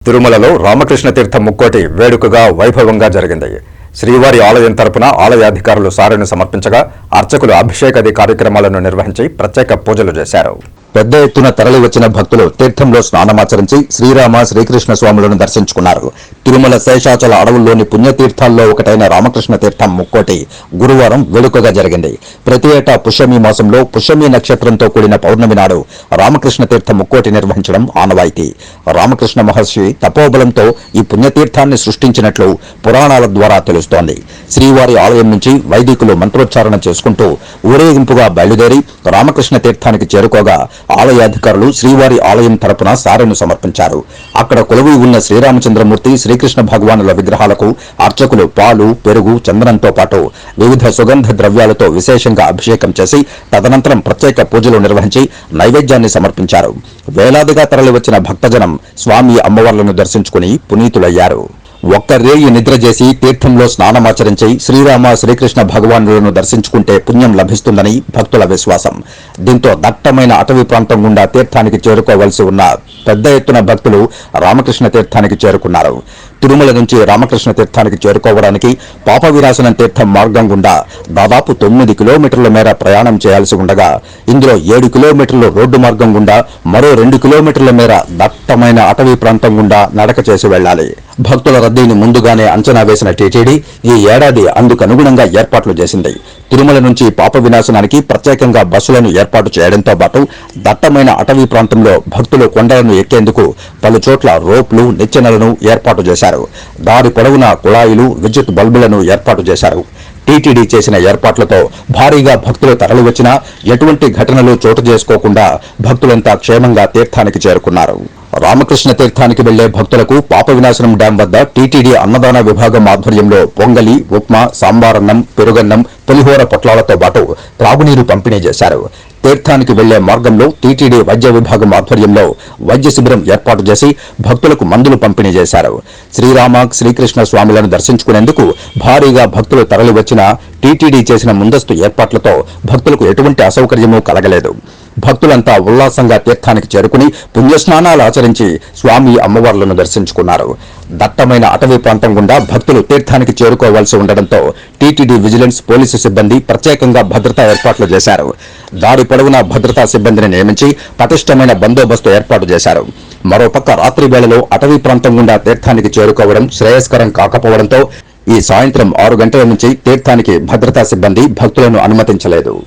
తిరుమలలో రామకృష్ణ తీర్థం ముక్కోటి వేడుకగా వైభవంగా జరిగింది. శ్రీవారి ఆలయం తరపున ఆలయాధికారులు సారెను సమర్పించగా అర్చకులు అభిషేకాది కార్యక్రమాలను నిర్వహించి ప్రత్యేక పూజలు చేశారు. పెద్ద ఎత్తున తరలివచ్చిన భక్తులు తీర్థంలో స్నానమాచరించి శ్రీరామ శ్రీకృష్ణ స్వాములను దర్శించుకున్నారు. తిరుమల శేషాచల అడవుల్లోని పుణ్యతీర్థాల్లో ఒకటైన రామకృష్ణ తీర్థం ముక్కోటి గురువారం వేడుకగా జరిగింది. ప్రతి ఏటా పుష్యమి మాసంలో పుష్యమి నక్షత్రంతో కూడిన పౌర్ణమి నాడు రామకృష్ణ తీర్థం ముక్కోటి నిర్వహించడం ఆనవాయితీ. రామకృష్ణ మహర్షి తపోబలంతో ఈ పుణ్యతీర్థాన్ని సృష్టించినట్లు పురాణాల ద్వారా తెలుస్తోంది. శ్రీవారి ఆలయం నుంచి వైదికులు మంత్రోచ్చారణ చేసుకుంటూ ఊరేగింపుగా బయలుదేరి రామకృష్ణ తీర్థానికి చేరుకోగా ఆలయాధికారులు శ్రీవారి ఆలయం తరపున సారెను సమర్పించారు. అక్కడ కొలువై ఉన్న శ్రీరామచంద్రమూర్తి శ్రీకృష్ణ భగవానుల విగ్రహాలకు అర్చకులు పాలు, పెరుగు, చందనంతో పాటు వివిధ సుగంధ ద్రవ్యాలతో విశేషంగా అభిషేకం చేసి తదనంతరం ప్రత్యేక పూజలు నిర్వహించి నైవేద్యాన్ని సమర్పించారు. వేలాదిగా తరలివచ్చిన భక్తజనం స్వామి అమ్మవార్లను దర్శించుకుని పునీతులయ్యారు. ఒక్క రేయి నిద్ర చేసి తీర్థంలో స్నానమాచరించి శ్రీరామ శ్రీకృష్ణ భగవానులను దర్శించుకుంటే పుణ్యం లభిస్తుందని భక్తుల విశ్వాసం. దీంతో దట్టమైన అటవీ ప్రాంతం గుండా తీర్థానికి చేరుకోవలసి ఉన్న పెద్ద ఎత్తున భక్తులు రామకృష్ణ తీర్థానికి చేరుకున్నారు. తిరుమల నుంచి రామకృష్ణ తీర్థానికి చేరుకోవడానికి పాప వినాశనం తీర్థం మార్గం గుండా దాదాపు 9 కిలోమీటర్ల మేర ప్రయాణం చేయాల్సి ఉండగా ఇందులో 7 కిలోమీటర్లు రోడ్డు మార్గం గుండా మరో 2 కిలోమీటర్ల మేర దట్టమైన అటవీ ప్రాంతం గుండా నడక చేసి వెళ్లాలి. భక్తుల రద్దీని ముందుగానే అంచనా వేసిన టీటీడీ ఈ ఏడాది అందుకనుగుణంగా ఏర్పాట్లు చేసింది. తిరుమల నుంచి పాప వినాశనానికి ప్రత్యేకంగా బస్సులను ఏర్పాటు చేయడంతో పాటు దట్టమైన అటవీ ప్రాంతంలో భక్తులు కొండలను ఎక్కేందుకు పలు చోట్ల రోప్లు, నిచ్చెనలను ఏర్పాటు చేశారు. దారి పొడవునా కుళాయిలు, విద్యుత్ బల్బులను ఏర్పాటు చేశారు. టీటీడీ చేసిన ఏర్పాట్లతో భారీగా భక్తులు తరలివచ్చినా ఎటువంటి ఘటనలు చోటు చేసుకోకుండా భక్తులంతా క్షేమంగా తీర్థానికి చేరుకున్నారు. రామకృష్ణ తీర్థానికి వెళ్లే భక్తులకు పాప వినాశనం డ్యాం వద్ద టీటీడీ అన్నదాన విభాగం ఆధ్వర్యంలో పొంగలి, ఉప్మా, సాంబారన్నం, పెరుగన్నం, పులిహోర పొట్లాలతో పాటు త్రాగునీరు పంపిణీ చేశారు. తీర్థానికి వెళ్లే మార్గంలో టీటీడీ వైద్య విభాగం ఆధ్వర్యంలో వైద్య శిబిరం ఏర్పాటు చేసి భక్తులకు మందులు పంపిణీ చేశారు. శ్రీరామ శ్రీకృష్ణ స్వాములను దర్శించుకునేందుకు భారీగా భక్తులు తరలివచ్చిన టీటీడీ చేసిన ముందస్తు ఏర్పాట్లతో భక్తులకు ఎటువంటి అసౌకర్యమూ కలగలేదు. భక్తులంతా ఉల్లాసంగా తీర్థానికి చేరుకుని పుణ్యస్నానాలు ఆచరించి స్వామి అమ్మవార్లను దర్శించుకున్నారు. దట్టమైన అటవీ ప్రాంతం గుండా భక్తులు తీర్థానికి చేరుకోవాల్సి ఉండడంతో టీటీడీ విజిలెన్స్, పోలీసు సిబ్బంది ప్రత్యేకంగా భద్రతా ఏర్పాట్లు చేశారు. దారి పొడవునా భద్రతా సిబ్బందిని నియమించి పటిష్టమైన బందోబస్తు ఏర్పాటు చేశారు. మరోపక్క రాత్రి వేళలో అటవీ ప్రాంతం గుండా తీర్థానికి చేరుకోవడం శ్రేయస్కరం కాకపోవడంతో ఈ సాయంత్రం 6 గంటల నుంచి తీర్థానికి భద్రతా సిబ్బంది భక్తులను అనుమతించలేదు.